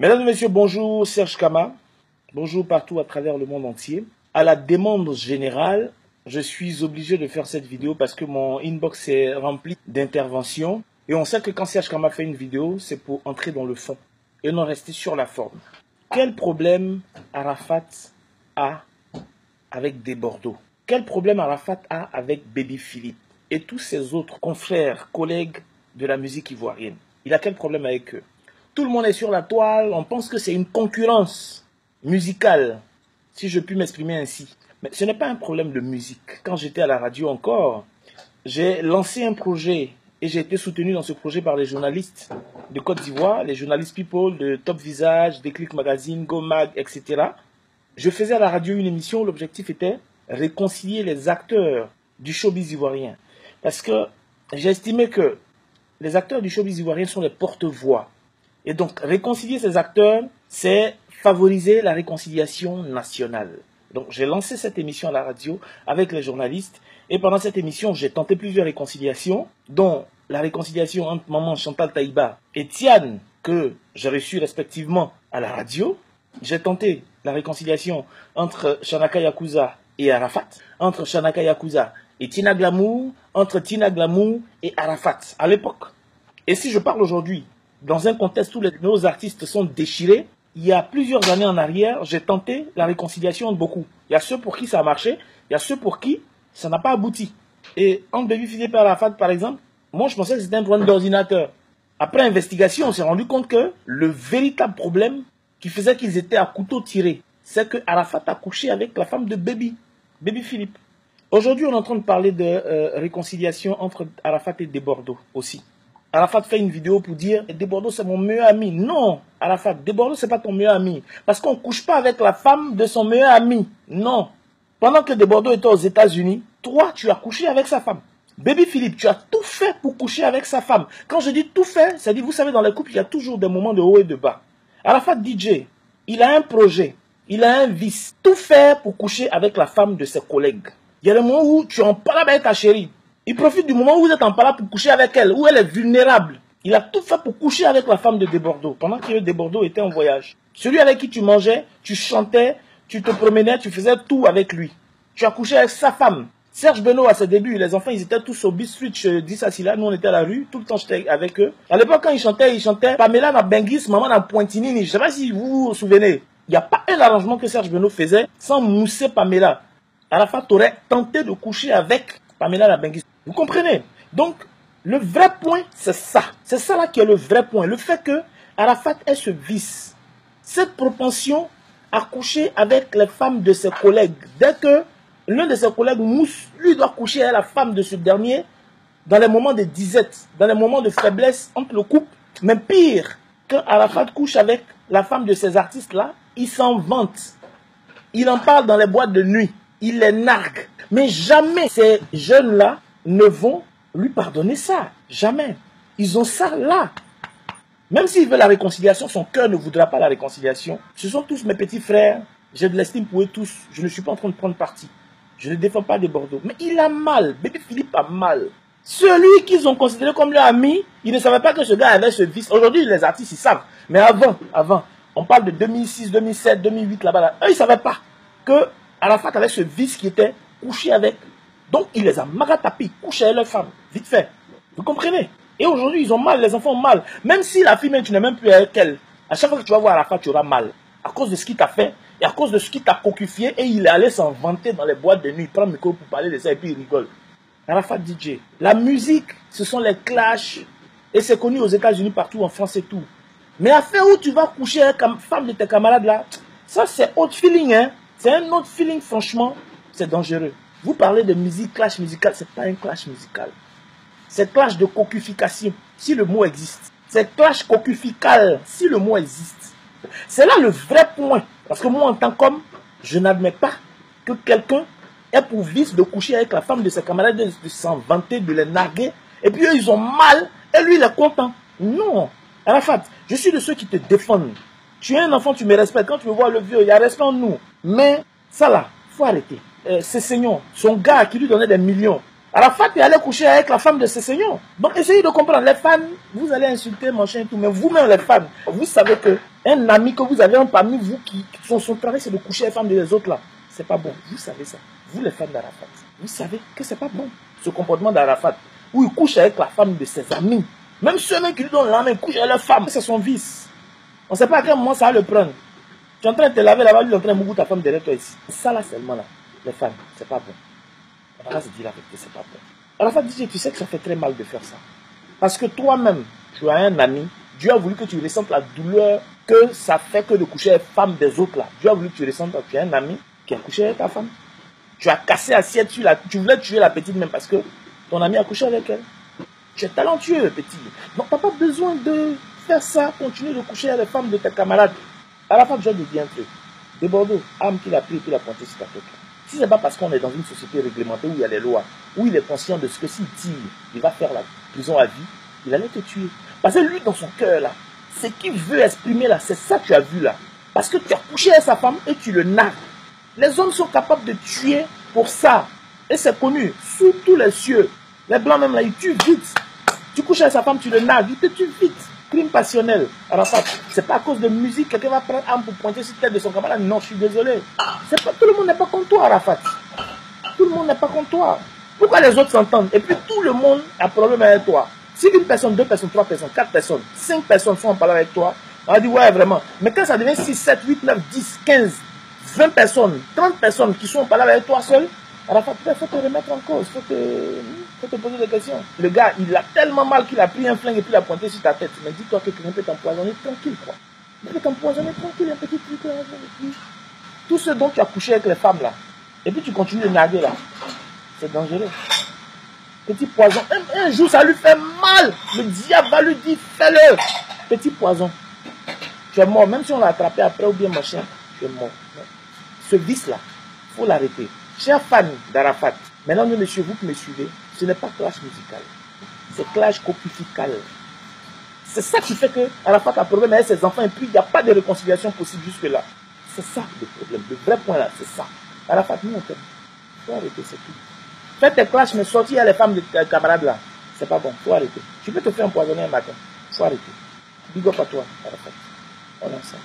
Mesdames et messieurs, bonjour, Serge Kama. Bonjour partout à travers le monde entier. À la demande générale, je suis obligé de faire cette vidéo parce que mon inbox est rempli d'interventions. Et on sait que quand Serge Kama fait une vidéo, c'est pour entrer dans le fond et non rester sur la forme. Quel problème Arafat a avec Desbordeaux? Quel problème Arafat a avec Baby Philippe et tous ses autres confrères, collègues de la musique ivoirienne? Il a quel problème avec eux? Tout le monde est sur la toile, on pense que c'est une concurrence musicale, si je puis m'exprimer ainsi. Mais ce n'est pas un problème de musique. Quand j'étais à la radio encore, j'ai lancé un projet et j'ai été soutenu dans ce projet par les journalistes de Côte d'Ivoire, les journalistes People, de Top Visage, Déclic Magazine, Go Mag, etc. Je faisais à la radio une émission où l'objectif était réconcilier les acteurs du showbiz ivoirien. Parce que j'ai estimé que les acteurs du showbiz ivoirien sont les porte-voix. Et donc, réconcilier ces acteurs, c'est favoriser la réconciliation nationale. Donc, j'ai lancé cette émission à la radio avec les journalistes. Et pendant cette émission, j'ai tenté plusieurs réconciliations, dont la réconciliation entre maman Chantal Taïba et Tiane, que j'ai reçue respectivement à la radio. J'ai tenté la réconciliation entre Shanaka Yakuza et Arafat, entre Shanaka Yakuza et Tina Glamour, entre Tina Glamour et Arafat à l'époque. Et si je parle aujourd'hui, dans un contexte où nos artistes sont déchirés, il y a plusieurs années en arrière, j'ai tenté la réconciliation de beaucoup. Il y a ceux pour qui ça a marché, il y a ceux pour qui ça n'a pas abouti. Et entre Baby Philippe et Arafat, par exemple, moi je pensais que c'était un problème d'ordinateur. Après investigation, on s'est rendu compte que le véritable problème qui faisait qu'ils étaient à couteau tiré, c'est que Arafat a couché avec la femme de Baby Philippe. Aujourd'hui, on est en train de parler de réconciliation entre Arafat et Desbordeaux aussi. Arafat fait une vidéo pour dire Desbordeaux c'est mon meilleur ami. Non, Arafat, Desbordeaux c'est pas ton meilleur ami. Parce qu'on ne couche pas avec la femme de son meilleur ami. Non. Pendant que Desbordeaux était aux États-Unis, toi tu as couché avec sa femme. Baby Philippe, tu as tout fait pour coucher avec sa femme. Quand je dis tout fait, c'est-à-dire, vous savez, dans les couples, il y a toujours des moments de haut et de bas. Arafat DJ, il a un projet, il a un vice. Tout faire pour coucher avec la femme de ses collègues. Il y a des moments où tu en parles avec ta chérie. Il profite du moment où vous êtes en parlant pour coucher avec elle, où elle est vulnérable. Il a tout fait pour coucher avec la femme de Desbordeaux, pendant que Desbordeaux était en voyage. Celui avec qui tu mangeais, tu chantais, tu te promenais, tu faisais tout avec lui. Tu as couché avec sa femme. Serge Benoît, à ses débuts, les enfants, ils étaient tous au Bistreet, 10 à Silla. Nous, on était à la rue, tout le temps, j'étais avec eux. À l'époque, quand ils chantaient Pamela na Bengis, Maman na Pointinini. Je ne sais pas si vous vous souvenez. Il n'y a pas un arrangement que Serge Benoît faisait sans mousser Pamela. Arafat aurait tenté de coucher avec Pamela na Bengis. Vous comprenez? Donc, le vrai point, c'est ça. C'est ça là qui est le vrai point. Le fait que Arafat ait ce vice, cette propension à coucher avec les femmes de ses collègues. Dès que l'un de ses collègues mousse, lui doit coucher avec la femme de ce dernier dans les moments de disette, dans les moments de faiblesse entre le couple. Mais pire, quand Arafat couche avec la femme de ces artistes-là, il s'en vante. Il en parle dans les boîtes de nuit. Il les nargue. Mais jamais ces jeunes-là ne vont lui pardonner ça. Jamais. Ils ont ça là. Même s'il veut la réconciliation, son cœur ne voudra pas la réconciliation. Ce sont tous mes petits frères. J'ai de l'estime pour eux tous. Je ne suis pas en train de prendre parti. Je ne défends pas Desbordeaux. Mais il a mal. Baby Philippe a mal. Celui qu'ils ont considéré comme leur ami, ils ne savaient pas que ce gars avait ce vice. Aujourd'hui, les artistes, ils savent. Mais avant, on parle de 2006, 2007, 2008, là-bas. Là. Eux, ils ne savaient pas que Arafat avait ce vice qui était couché avec. Donc, il les a maratapés, couché avec leur femme, vite fait. Vous comprenez? Et aujourd'hui, ils ont mal, les enfants ont mal. Même si la fille, même, tu n'es même plus avec elle, à chaque fois que tu vas voir Arafat, tu auras mal. À cause de ce qu'il t'a fait, et à cause de ce qu'il t'a cocufié, et il est allé s'en vanter dans les boîtes de nuit. Il prend le micro pour parler de ça, et puis il rigole. Arafat DJ. La musique, ce sont les clashs, et c'est connu aux États-Unis, partout, en France et tout. Mais à faire où tu vas coucher avec la femme de tes camarades là, ça c'est autre feeling, hein. C'est un autre feeling, franchement, c'est dangereux. Vous parlez de musique, clash musical, c'est pas un clash musical. C'est clash de cocufication, si le mot existe. C'est clash cocufical, si le mot existe. C'est là le vrai point. Parce que moi, en tant qu'homme, je n'admets pas que quelqu'un ait pour vice de coucher avec la femme de ses camarades, de s'en vanter, de les narguer. Et puis eux, ils ont mal, et lui, il est content. Non. Arafat, je suis de ceux qui te défendent. Tu es un enfant, tu me respectes. Quand tu me vois le vieux, il y a respect en nous. Mais ça là, il faut arrêter. C'est Seigneur, son gars qui lui donnait des millions. Arafat est allé coucher avec la femme de ses seigneurs. Donc essayez de comprendre. Les femmes, vous allez insulter, machin et tout, mais vous-même les femmes, vous savez que un ami que vous avez un parmi vous qui son travail c'est de coucher avec les femmes des autres là. C'est pas bon. Vous savez ça. Vous les femmes d'Arafat. Vous savez que c'est pas bon. Ce comportement d'Arafat, où il couche avec la femme de ses amis. Même ceux-là qui lui donnent la main, couchent avec leur femme. C'est son vice. On ne sait pas à quel moment ça va le prendre. Tu es en train de te laver là-bas, lui est en train de mouiller ta femme derrière toi ici. Ça là seulement là. Les femmes, c'est pas bon. Arafat se dit la vérité, c'est pas bon. Arafat dit, tu sais que ça fait très mal de faire ça. Parce que toi-même, tu as un ami, Dieu a voulu que tu ressentes la douleur que ça fait que de coucher avec les femmes des autres là. Dieu a voulu que tu ressentes, tu as un ami qui a couché avec ta femme. Tu as cassé l'assiette sur la... Tu voulais tuer la petite même parce que ton ami a couché avec elle. Tu es talentueux, petit. Donc, tu n'as pas besoin de faire ça, continuer de coucher avec les femmes de tes camarades. Arafat, je te dis un truc. De Bordeaux, âme qu'il a pris et qu'il a pointé sur ta tête. Si ce n'est pas parce qu'on est dans une société réglementée où il y a des lois, où il est conscient de ce que s'il tire, il va faire la prison à vie, il allait te tuer. Parce que lui, dans son cœur, là, ce qu'il veut exprimer, là, c'est ça que tu as vu, là. Parce que tu as couché avec sa femme et tu le nargues. Les hommes sont capables de tuer pour ça. Et c'est connu, sous tous les cieux. Les blancs, même là, ils tuent vite. Tu couches avec sa femme, tu le nargues, il te tue vite. Crime passionnel. Arafat, c'est pas à cause de musique, quelqu'un va prendre arme pour pointer sur la tête de son camarade. Non, je suis désolé. Pas, tout le monde n'est pas comme toi, Arafat. Tout le monde n'est pas comme toi. Pourquoi les autres s'entendent? Et puis tout le monde a problème avec toi. Si une personne, deux personnes, trois personnes, quatre personnes, cinq personnes sont en parlant avec toi, on va dire ouais, vraiment. Mais quand ça devient 6, 7, 8, 9, 10, 15, 20 personnes, 30 personnes qui sont en parlant avec toi seul, Arafat, il faut te remettre en cause, il faut te poser des questions. Le gars, il a tellement mal qu'il a pris un flingue et puis il a pointé sur ta tête. Mais dis-toi que quelqu'un peut t'empoisonner tranquille, quoi. Il peut t'empoisonner tranquille, un petit truc là. Tout ce dont tu as couché avec les femmes là, et puis tu continues de narguer là, c'est dangereux. Petit poison, un jour ça lui fait mal. Le diable va lui dire, fais-le. Petit poison. Tu es mort, même si on l'a attrapé après ou bien machin, tu es mort. Ce vice là, il faut l'arrêter. Chers fans d'Arafat, maintenant, monsieur, vous qui me suivez, ce n'est pas clash musical. C'est clash copifical. C'est ça qui fait que Arafat a problème avec ses enfants et puis il n'y a pas de réconciliation possible jusque-là. C'est ça le problème. Le vrai point là, c'est ça. Arafat, nous on t'aime. Il faut arrêter, c'est tout. Fais tes clashs, mais sortir à les femmes de tes camarades là. C'est pas bon, il faut arrêter. Tu peux te faire empoisonner un matin. Il faut arrêter. Big up à toi, Arafat. On est ensemble.